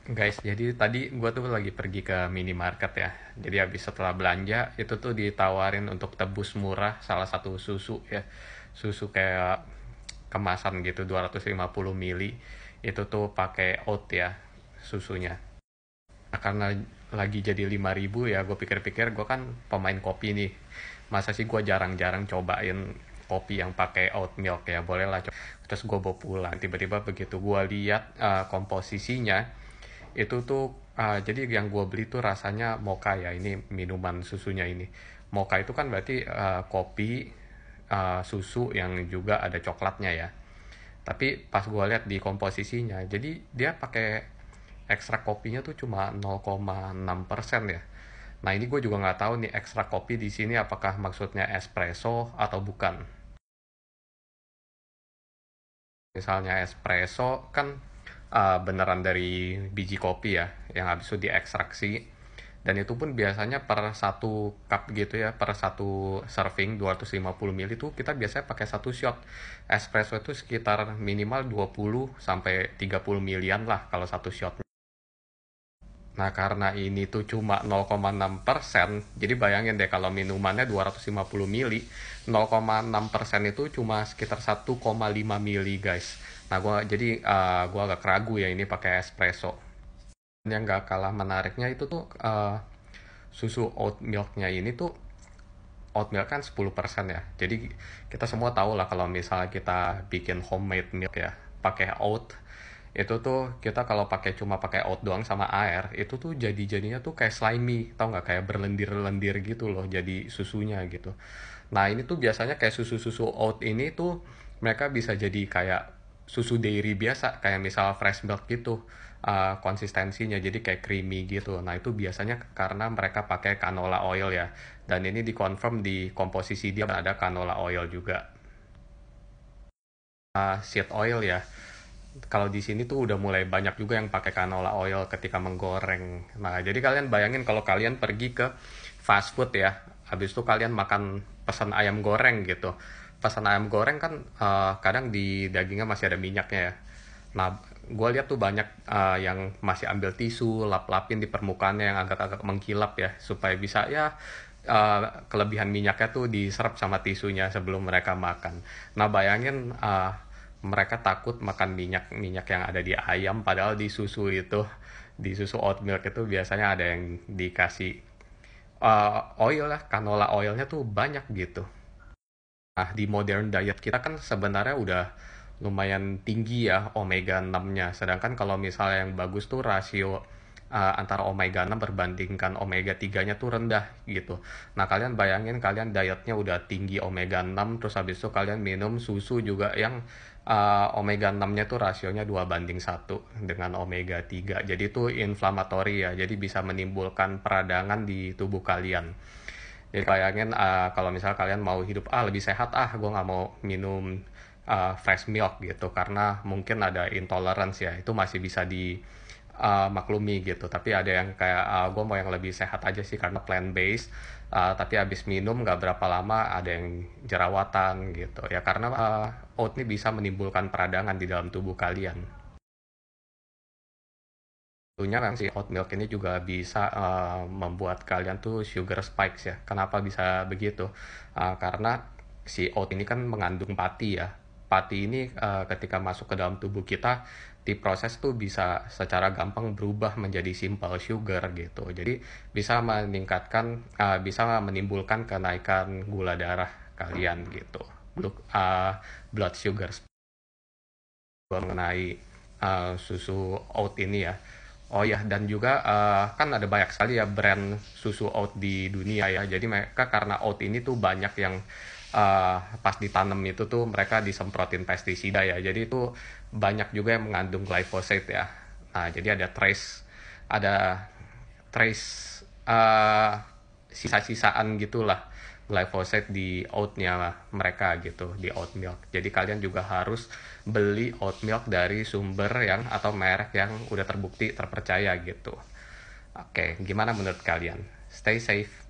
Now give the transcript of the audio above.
Guys, jadi tadi gue tuh lagi pergi ke minimarket ya. Jadi habis setelah belanja, itu tuh ditawarin untuk tebus murah salah satu susu ya. Susu kayak kemasan gitu 250 mili. Itu tuh pakai oat ya susunya. Nah, karena lagi jadi 5.000 ya, gue pikir-pikir gue kan pemain kopi nih. Masa sih gue jarang-jarang cobain kopi yang pakai oat milk ya, boleh lah coba. Terus gue bawa pulang, tiba-tiba begitu gue lihat komposisinya, itu tuh jadi yang gue beli tuh rasanya mocha ya, ini minuman susunya ini. Mocha itu kan berarti kopi, susu yang juga ada coklatnya ya. Tapi pas gue lihat di komposisinya, jadi dia pakai ekstrak kopinya tuh cuma 0,6% ya. Nah ini gue juga nggak tahu nih ekstrak kopi di sini apakah maksudnya espresso atau bukan. Misalnya espresso kan beneran dari biji kopi ya, yang habis itu diekstraksi. Dan itu pun biasanya per satu cup gitu ya, per satu serving 250 ml itu kita biasanya pakai satu shot. Espresso itu sekitar minimal 20 sampai 30 milian lah kalau satu shot. Nah, karena ini tuh cuma 0,6%, jadi bayangin deh kalau minumannya 250 mili, 0,6% itu cuma sekitar 1,5 mili, guys. Nah, gua agak ragu ya ini pakai espresso. Yang nggak kalah menariknya itu tuh susu oat milknya ini tuh, oat milk kan 10% ya. Jadi kita semua tahu lah kalau misalnya kita bikin homemade milk ya, pakai oat, itu tuh kita kalau cuma pakai oat doang sama air, itu tuh jadinya tuh kayak slimy, tau nggak, kayak berlendir-lendir gitu loh jadi susunya gitu. Nah ini tuh biasanya kayak susu-susu oat ini tuh mereka bisa jadi kayak susu dairy biasa, kayak misal fresh milk gitu, konsistensinya jadi kayak creamy gitu. Nah itu biasanya karena mereka pakai canola oil ya, dan ini dikonfirm di komposisi dia ada canola oil juga. Seed oil ya, kalau di sini tuh udah mulai banyak juga yang pakai canola oil ketika menggoreng. Nah, jadi kalian bayangin kalau kalian pergi ke fast food ya, habis itu kalian makan, pesan ayam goreng gitu. Pesan ayam goreng kan kadang di dagingnya masih ada minyaknya ya. Nah, gue lihat tuh banyak yang masih ambil tisu, lap-lapin di permukaannya yang agak-agak mengkilap ya, supaya bisa ya kelebihan minyaknya tuh diserap sama tisunya sebelum mereka makan. Nah, bayangin mereka takut makan minyak yang ada di ayam, padahal di susu itu, di susu oat milk itu biasanya ada yang dikasih oil lah, canola oilnya tuh banyak gitu. Nah, di modern diet kita kan sebenarnya udah lumayan tinggi ya omega 6-nya. Sedangkan kalau misalnya yang bagus tuh rasio antara omega 6 berbandingkan omega 3-nya tuh rendah gitu. Nah, kalian bayangin kalian dietnya udah tinggi omega 6, terus habis itu kalian minum susu juga yang omega 6-nya tuh rasionya 2:1 dengan omega 3. Jadi itu inflamatory ya. Jadi bisa menimbulkan peradangan di tubuh kalian. Jadi bayangin kalau misal kalian mau hidup lebih sehat, gue nggak mau minum fresh milk gitu karena mungkin ada intolerance ya, itu masih bisa di maklumi gitu. Tapi ada yang kayak gue mau yang lebih sehat aja sih karena plant based, tapi habis minum nggak berapa lama ada yang jerawatan gitu ya, karena oat ini bisa menimbulkan peradangan di dalam tubuh kalian. Tentunya kan si oat milk ini juga bisa membuat kalian tuh sugar spikes ya. Kenapa bisa begitu? Karena si oat ini kan mengandung pati ya. Pati ini ketika masuk ke dalam tubuh kita, diproses tuh bisa secara gampang berubah menjadi simple sugar gitu. Jadi bisa meningkatkan, bisa menimbulkan kenaikan gula darah kalian gitu. Blood sugar mengenai susu oat ini ya. Oh ya, dan juga kan ada banyak sekali ya brand susu oat di dunia ya. Jadi mereka karena oat ini tuh banyak yang pas ditanam itu tuh mereka disemprotin pestisida ya. Jadi itu banyak juga yang mengandung glyphosate ya. Nah, jadi ada trace sisa-sisaan gitulah glyphosate di oatnya mereka gitu, di oat milk. Jadi kalian juga harus beli oat milk dari sumber yang atau merek yang udah terbukti terpercaya gitu. Oke, gimana menurut kalian? Stay safe.